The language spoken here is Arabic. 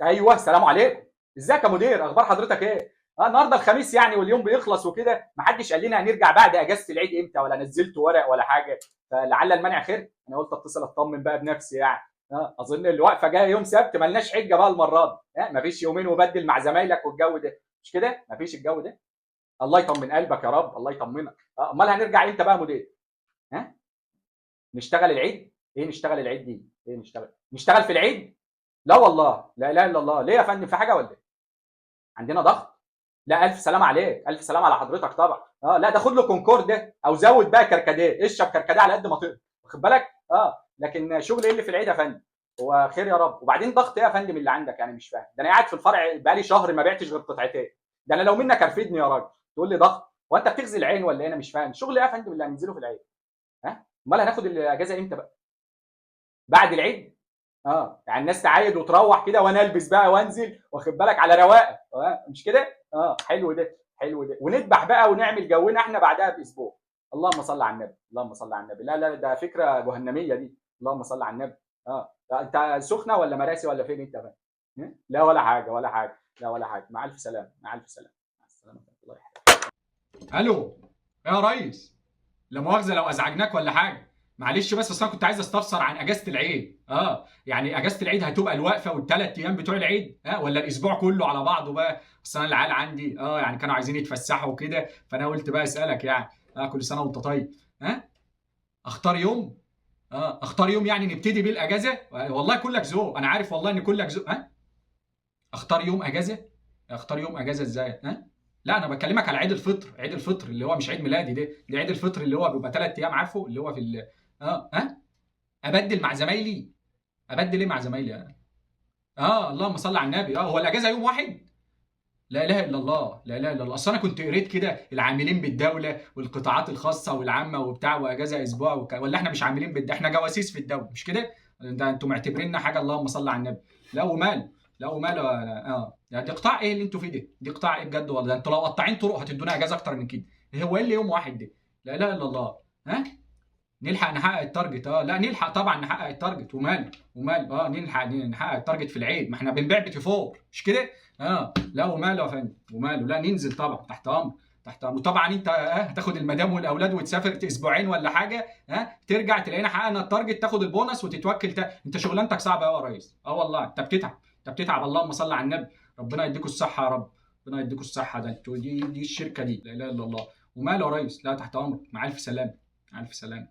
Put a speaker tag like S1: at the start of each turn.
S1: ايوه السلام عليكم. ازيك يا مدير؟ اخبار حضرتك ايه؟ النهارده الخميس يعني واليوم بيخلص وكده، محدش قال لنا هنرجع بعد اجازه العيد امتى، ولا نزلت ورق ولا حاجه. فلعل المنع خير. انا قلت اتصل اطمن بقى بنفسي يعني. اظن الوقفه جايه يوم سبت، ملناش حجه بقى المره دي. مفيش يومين وبدل مع زمايلك والجو ده، مش كده؟ مفيش الجو ده. الله يطمن قلبك يا رب، الله يطمنك. امال هنرجع امتى بقى يا مدير؟ ها؟ نشتغل العيد؟ ايه نشتغل العيد دي؟ ايه نشتغل في العيد؟ لا والله، لا اله الا الله. ليه يا فندم، في حاجه ولا إيه؟ عندنا ضغط؟ لا الف سلام عليك، الف سلام على حضرتك طبعا. لا ده خد له كونكورد ده، او زود بقى كركديه، اشرب كركديه على قد ما تقدر، واخد بالك. لكن شغل ايه اللي في العيد يا فندم؟ هو خير يا رب. وبعدين ضغط ايه يا فندم اللي عندك يعني؟ مش فاهم. ده انا قاعد في الفرع بقالي شهر ما بعتش غير قطعتين. ده انا لو منك ارفدني يا راجل. تقول لي ضغط؟ وانت بتغزي العين ولا ايه؟ انا مش فاهم شغل ايه يا فندم اللي هننزله في العيد. امال هناخد الاجازه امتى بقى؟ بعد العيد؟ يعني الناس تعايد وتروح كده، وانا البس بقى وانزل، واخد بالك، على رواقه. مش كده؟ حلو ده، حلو ده. ونذبح بقى ونعمل جونا احنا بعدها باسبوع. اللهم صل على النبي، اللهم صل على النبي. لا لا، ده فكره جهنميه دي. اللهم صل على النبي. انت سخنه ولا مراسي ولا فين انت بقى؟ لا ولا حاجه ولا حاجه. لا ولا حاجه. مع الف سلامه، مع الف سلامه. مع السلامه. الله يحفظك.
S2: الو يا ريس، لا مؤاخذه لو ازعجناك ولا حاجه. معلش بس انا كنت عايز استفسر عن اجازه العيد. يعني اجازه العيد هتبقى الوقفه والثلاث ايام بتوع العيد ولا الاسبوع كله على بعضه بقى؟ بس انا العيال عندي يعني كانوا عايزين يتفسحوا وكده، فانا قلت بقى اسالك يعني. كل سنه وانت طيب. اختار يوم. اختار يوم يعني نبتدي بيه الاجازه. والله كلك ذوق، انا عارف والله ان كلك ذوق. اختار يوم اجازه. اختار يوم اجازه ازاي؟ لا انا بكلمك على عيد الفطر، عيد الفطر اللي هو مش عيد ميلادي ده عيد الفطر اللي هو بيبقى 3 ايام، عارفه اللي هو في ابدل مع زمايلي. ابدل ايه مع زمايلي اللهم صل على النبي. هو الاجازه يوم واحد؟ لا اله الا الله، لا اله الا الله. اصل انا كنت قريت كده العاملين بالدوله والقطاعات الخاصه والعامه وبتاع، واجازه اسبوع ولا احنا مش عاملين احنا جواسيس في الدوله، مش كده؟ انتوا معتبريننا حاجه؟ اللهم صل على النبي. لا وماله. لا وماله. يعني دي قطاع ايه اللي انتوا فيه ده؟ دي قطاع ايه بجد والله؟ ده انتوا لو قطاعين طرق هتدونا اجازه اكتر من كده. هو ايه اللي يوم واحد ده؟ لا اله الا الله. ها نلحق نحقق التارجت. لا نلحق طبعا نحقق التارجت. وماله وماله. نلحق نحقق التارجت في العيد، ما احنا بنبيع بيتي فور، مش كده؟ لا وماله يا فندم، وماله. لا ننزل طبعا، تحت امر. تحت امر. وطبعا انت هتاخد المدام والاولاد وتسافر اسبوعين ولا حاجه، ترجع تلاقينا حققنا التارجت، تاخد البونص وتتوكل. انت شغلانتك صعبه قوي يا ريس. والله انت بتتعب، انت بتتعب. اللهم صل على النبي. ربنا يديكوا الصحه يا رب. ربنا يديكوا الصحه. ده انتوا دي الشركه دي، لا اله الا الله. وماله يا ريس. لا تحت امرك. مع الف سلامه. مع الف سلامه.